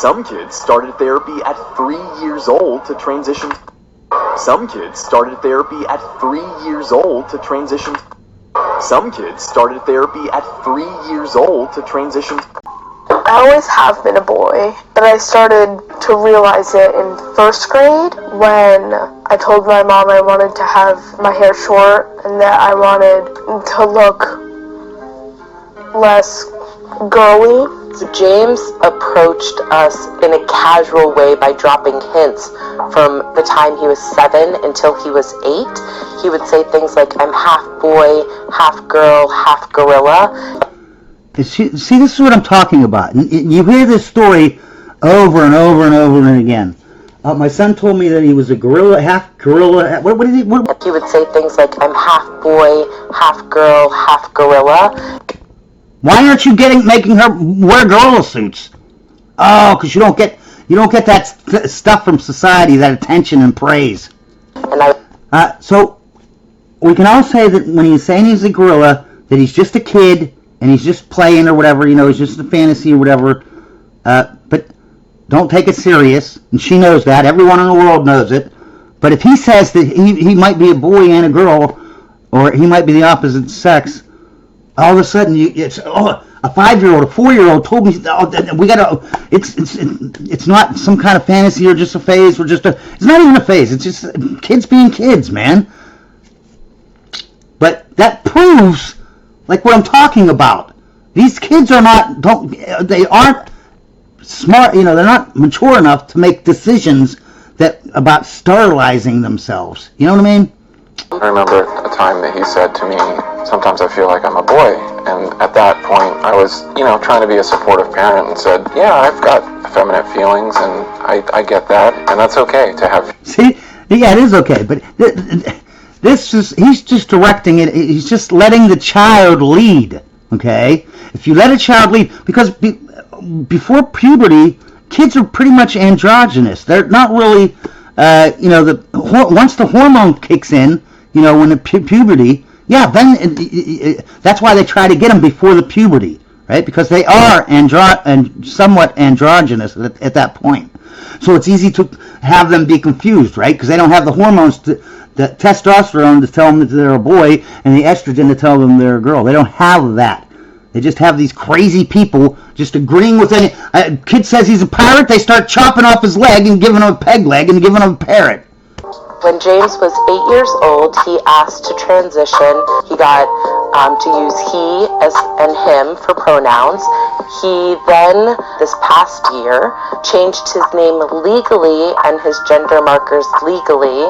Some kids started therapy at 3 years old to transition. Some kids started therapy at 3 years old to transition. Some kids started therapy at 3 years old to transition. I always have been a boy, but I started to realize it in first grade when I told my mom I wanted to have my hair short and that I wanted to look less girly. So James approached us in a casual way by dropping hints from the time he was 7 until he was 8. He would say things like, I'm half boy, half girl, half gorilla. See, this is what I'm talking about. You hear this story over and over and over and again. My son told me that he was a gorilla, half gorilla. What did he? What? He would say things like, I'm half boy, half girl, half gorilla. Why aren't you making her wear gorilla suits? Oh, because you don't get that stuff from society, that attention and praise. And so we can all say that when he's saying he's a gorilla, that he's just a kid and he's just playing or whatever, it's just a fantasy or whatever. But don't take it serious, and she knows that. Everyone in the world knows it. But if he says that he might be a boy and a girl, or he might be the opposite sex, all of a sudden it's a 5-year-old, a 4-year-old told me we gotta. It's not some kind of fantasy or just a phase. It's not even a phase. It's just kids being kids, man. But that proves, like, what I'm talking about. These kids aren't smart. They're not mature enough to make decisions about sterilizing themselves. You know what I mean? I remember a time that he said to me, sometimes I feel like I'm a boy. And at that point, I was, trying to be a supportive parent and said, yeah, I've got effeminate feelings and I get that. And that's okay to have. See? Yeah, it is okay. But he's just directing it. He's just letting the child lead. Okay? If you let a child lead, because before puberty, kids are pretty much androgynous. They're not really, once the hormone kicks in, when the puberty, then that's why they try to get them before the puberty, right? Because they are somewhat androgynous at that point. So it's easy to have them be confused, right? Because they don't have the hormones, the testosterone to tell them that they're a boy, and the estrogen to tell them they're a girl. They don't have that. They just have these crazy people just agreeing with any. A kid says he's a parrot, they start chopping off his leg and giving him a peg leg and giving him a parrot. When James was 8 years old, he asked to transition. He got to use he and him for pronouns. He then, this past year, changed his name legally and his gender markers legally.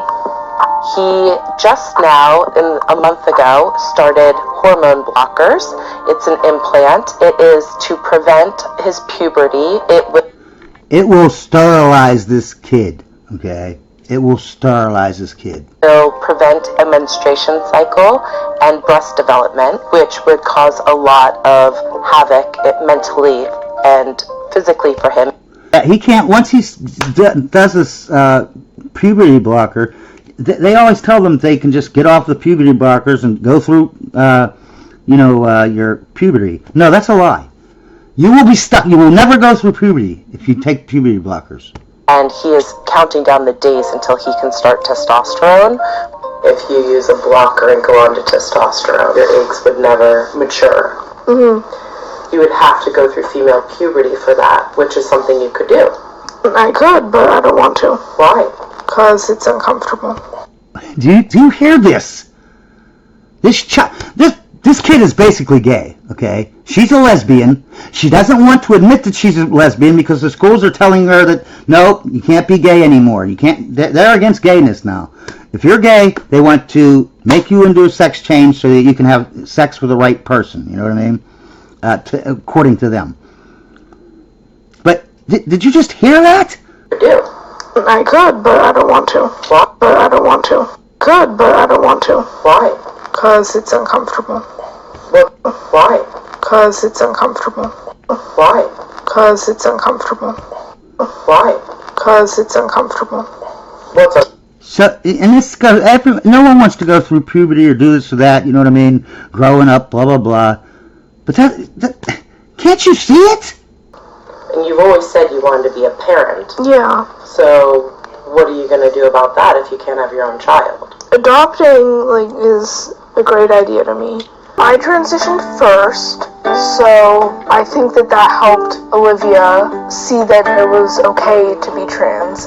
He just now, a month ago, started hormone blockers. It's an implant. It is to prevent his puberty. It will sterilize this kid, okay? It will sterilize this kid. It will prevent a menstruation cycle and breast development, which would cause a lot of havoc mentally and physically for him. He can't, once he does this puberty blocker, they always tell them they can just get off the puberty blockers and go through, your puberty. No, that's a lie. You will be stuck. You will never go through puberty if you take puberty blockers. And he is counting down the days until he can start testosterone. If you use a blocker and go on to testosterone, your eggs would never mature. Mm-hmm. You would have to go through female puberty for that, which is something you could do. I could, but I don't want to. Why? Because it's uncomfortable. Do you hear this? This kid is basically gay, okay? She's a lesbian. She doesn't want to admit that she's a lesbian because the schools are telling her that, no, you can't be gay anymore. You can't. They're against gayness now. If you're gay, they want to make you into a sex change so that you can have sex with the right person. You know what I mean? According to them. But did you just hear that? I do. I could, but I don't want to. Why? But I don't want to. Could, but I don't want to. Why? Because it's uncomfortable. Why? Because it's uncomfortable. Why? Because it's uncomfortable. Why? Because it's uncomfortable. What's up? So, and this goes, no one wants to go through puberty or do this or that, you know what I mean? Growing up, blah, blah, blah. But that can't you see it? And you've always said you wanted to be a parent. Yeah. So what are you going to do about that if you can't have your own child? Adopting, is a great idea to me. I transitioned first, so I think that helped Olivia see that it was okay to be trans.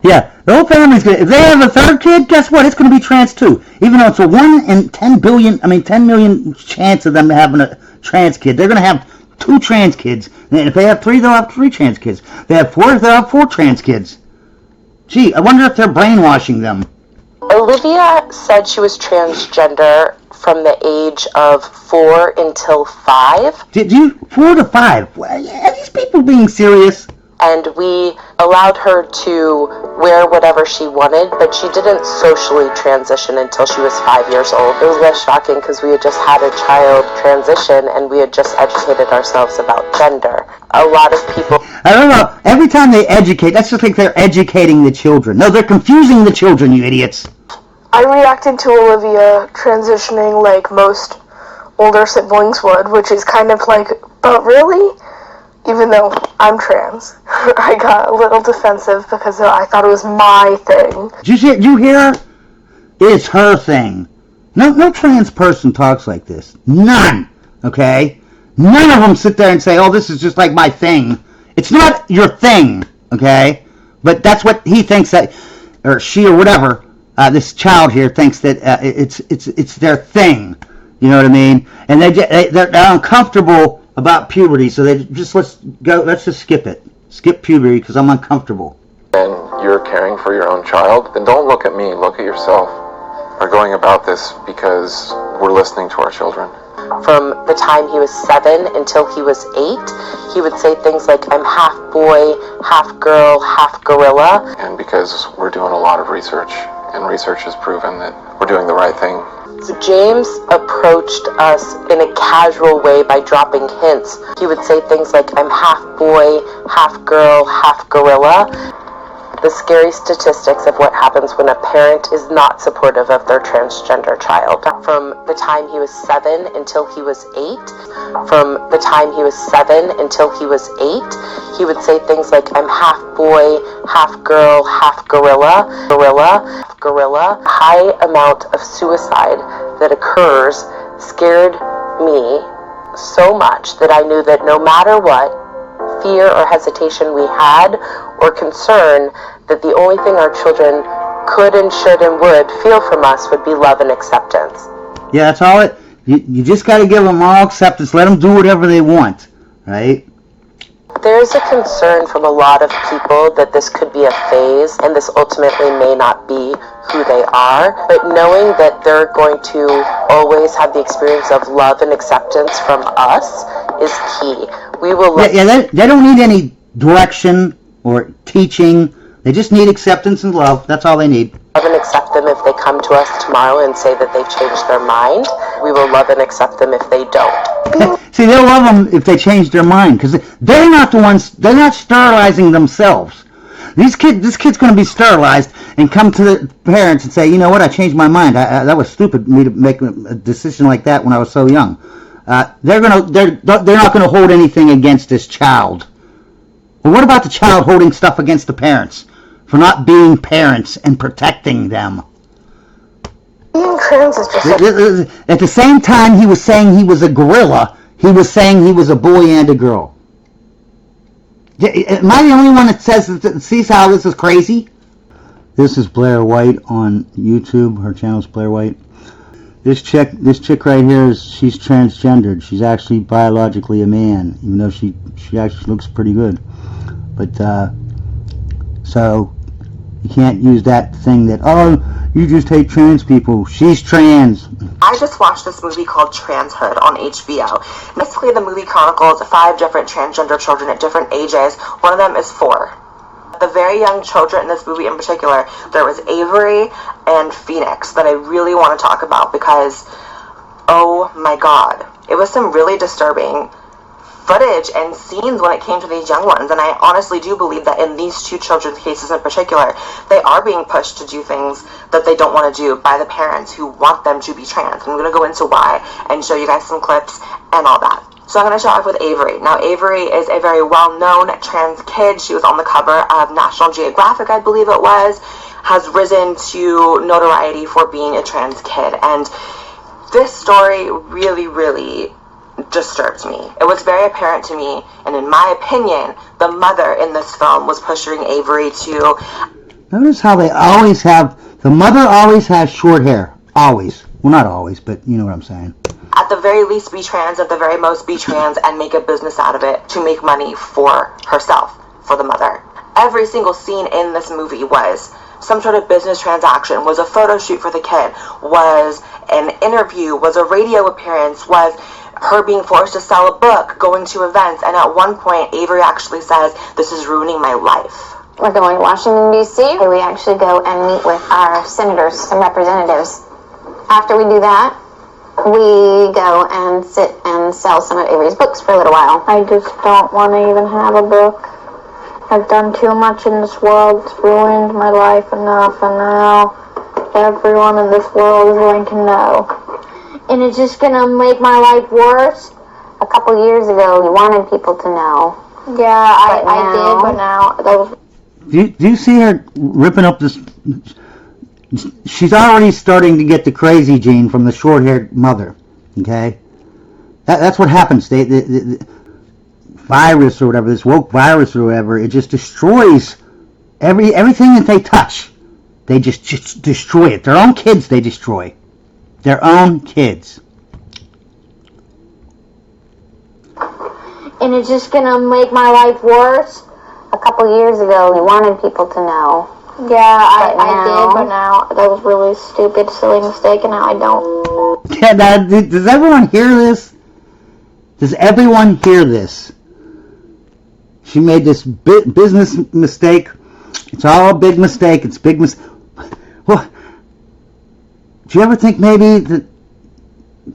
Yeah. The whole family's gonna. If they have a third kid, guess what? It's gonna be trans too. Even though it's a 1 in 10 million chance of them having a trans kid, they're gonna have 2 trans kids. And if they have 3, they'll have 3 trans kids. If they have 4, they'll have 4 trans kids. Gee, I wonder if they're brainwashing them. Olivia said she was transgender from the age of 4 until 5. Did you 4 to 5? Are these people being serious? And we allowed her to wear whatever she wanted, but she didn't socially transition until she was 5 years old. It was less shocking because we had just had a child transition and we had just educated ourselves about gender. A lot of people... I don't know. Every time they educate, that's just like they're educating the children. No, they're confusing the children, you idiots. I reacted to Olivia transitioning like most older siblings would, which is kind of like, but really? Even though I'm trans, I got a little defensive because I thought it was my thing. Did you hear her? It's her thing. No trans person talks like this. None. Okay? None of them sit there and say, oh, this is just like my thing. It's not your thing. Okay? But that's what he thinks that, or she or whatever, this child here thinks that it's their thing. You know what I mean? And they're uncomfortable about puberty, so they just let's just skip it. Skip puberty because I'm uncomfortable. And you're caring for your own child, then don't look at me, look at yourself. We're going about this because we're listening to our children. From the time he was 7 until he was 8, he would say things like, I'm half boy, half girl, half gorilla. And because we're doing a lot of research, and research has proven that we're doing the right thing. So James approached us in a casual way by dropping hints. He would say things like, I'm half boy, half girl, half gorilla. The scary statistics of what happens when a parent is not supportive of their transgender child. From the time he was 7 until he was 8, from the time he was 7 until he was 8, he would say things like, I'm half boy, half girl, half gorilla. High amount of suicide that occurs scared me so much that I knew that no matter what fear or hesitation we had or concern, that the only thing our children could and should and would feel from us would be love and acceptance. Yeah, that's all it. You just got to give them all acceptance. Let them do whatever they want, right? There's a concern from a lot of people that this could be a phase and this ultimately may not be who they are, but knowing that they're going to always have the experience of love and acceptance from us is key. We will they don't need any direction or teaching. They just need acceptance and love. That's all they need. Love and accept them if they come to us tomorrow and say that they've changed their mind. We will love and accept them if they don't. See, they'll love them if they change their mind, because they're not the ones. They're not sterilizing themselves. This kid's going to be sterilized and come to the parents and say, you know what, I changed my mind. That was stupid of me to make a decision like that when I was so young. They're not going to hold anything against this child. But what about the child holding stuff against the parents for not being parents and protecting them? Being trans is just At the same time he was saying he was a gorilla, he was saying he was a boy and a girl. Am I the only one that sees how this is crazy? This is Blair White on YouTube. Her channel is Blair White. This chick right here she's transgendered. She's actually biologically a man, even though she actually looks pretty good. But so you can't use that thing that, oh, you just hate trans people. She's trans. I just watched this movie called Transhood on HBO. Basically, the movie chronicles 5 different transgender children at different ages. One of them is 4. The very young children in this movie in particular, there was Avery and Phoenix that I really want to talk about because, oh my god, it was some really disturbing footage and scenes when it came to these young ones, and I honestly do believe that in these 2 children's cases in particular, they are being pushed to do things that they don't want to do by the parents who want them to be trans. I'm going to go into why and show you guys some clips and all that. So I'm going to start off with Avery. Now, Avery is a very well-known trans kid. She was on the cover of National Geographic, I believe it was, has risen to notoriety for being a trans kid. And this story really, really disturbs me. It was very apparent to me, and in my opinion, the mother in this film was pushing Avery to... Notice how they always have, the mother always has short hair. Always. Well, not always, but you know what I'm saying. At the very least be trans, at the very most be trans, and make a business out of it to make money for herself, for the mother. Every single scene in this movie was some sort of business transaction, was a photo shoot for the kid, was an interview, was a radio appearance, was her being forced to sell a book, going to events, and at one point Avery actually says, "This is ruining my life." We're going to Washington, D.C. We actually go and meet with our senators, some representatives. After we do that, we go and sit and sell some of Avery's books for a little while. I just don't want to even have a book. I've done too much in this world. It's ruined my life enough, and now everyone in this world is going to know. And it's just going to make my life worse. A couple years ago, you wanted people to know. Yeah, I now- did, but now those. Do you see her ripping up this? She's already starting to get the crazy gene from the short-haired mother. Okay, that's what happens. The virus or whatever, this woke virus or whatever, it just destroys everything that they touch. They just destroy it. Their own kids they destroy. Their own kids. And it's just going to make my life worse. A couple years ago, you wanted people to know. Yeah, I now- did, but now that was really stupid, silly mistake, and now I don't. Yeah, now, does everyone hear this? Does everyone hear this? She made this business mistake. It's all a big mistake. It's big mistake. Well, do you ever think maybe that,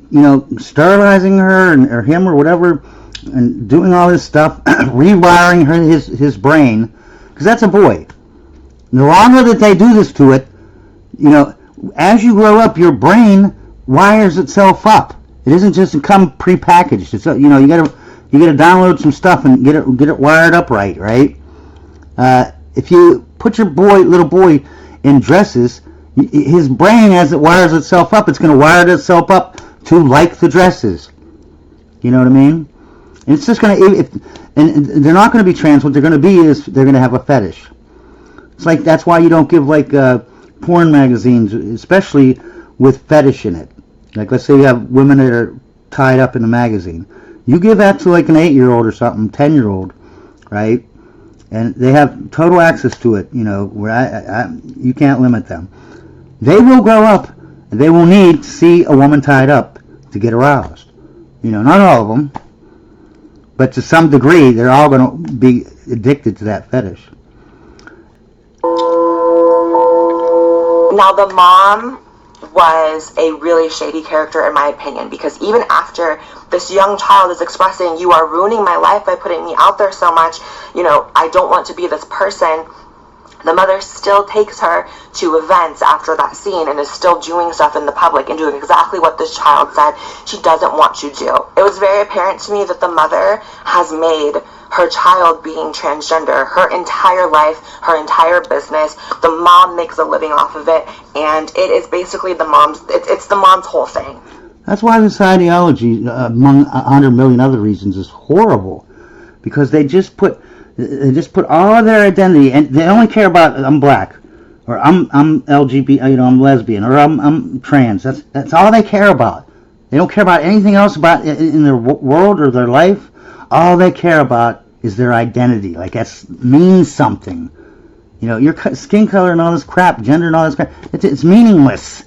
you know, sterilizing her or him or whatever, and doing all this stuff, rewiring his brain, because that's a boy. The longer that they do this to it, you know, as you grow up, your brain wires itself up. It isn't just come prepackaged. It's, you know, you gotta download some stuff and get it wired up right? If you put your little boy in dresses, his brain, as it wires itself up, it's going to wire itself up to like the dresses. You know what I mean? And it's just going to, and they're not going to be trans. What they're going to be is they're going to have a fetish. It's like, that's why you don't give like porn magazines, especially with fetish in it. Like, let's say you have women that are tied up in a magazine. You give that to like an 8-year-old or something, 10-year-old, right? And they have total access to it, you know, where you can't limit them. They will grow up, and they will need to see a woman tied up to get aroused. You know, not all of them, but to some degree, they're all going to be addicted to that fetish. Now, the mom was a really shady character in my opinion, because even after this young child is expressing, "You are ruining my life by putting me out there so much, you know, I don't want to be this person," the mother still takes her to events after that scene and is still doing stuff in the public and doing exactly what this child said she doesn't want to do. It was very apparent to me that the mother has made her child being transgender her entire life, her entire business. The mom makes a living off of it, and it is basically the mom's, it's the mom's whole thing. That's why this ideology, among 100 million other reasons, is horrible, because they just put all of their identity, and they only care about, I'm black, or I'm LGBT, you know, I'm lesbian, or I'm trans. That's all they care about. They don't care about anything else about in their world or their life. All they care about is their identity. Like, that means something. You know, your skin color and all this crap, gender and all this crap, it's meaningless.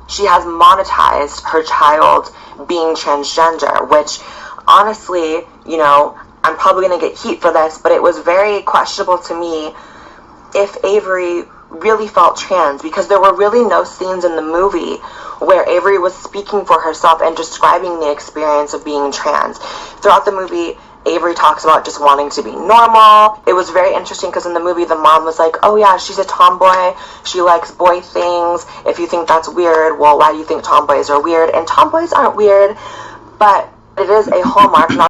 She has monetized her child being transgender, which honestly, you know, I'm probably going to get heat for this, but it was very questionable to me if Avery really felt trans, because there were really no scenes in the movie where Avery was speaking for herself and describing the experience of being trans. Throughout the movie, Avery talks about just wanting to be normal. It was very interesting because in the movie, the mom was like, oh yeah, she's a tomboy. She likes boy things. If you think that's weird, well, why do you think tomboys are weird? And tomboys aren't weird, but it is a hallmark, not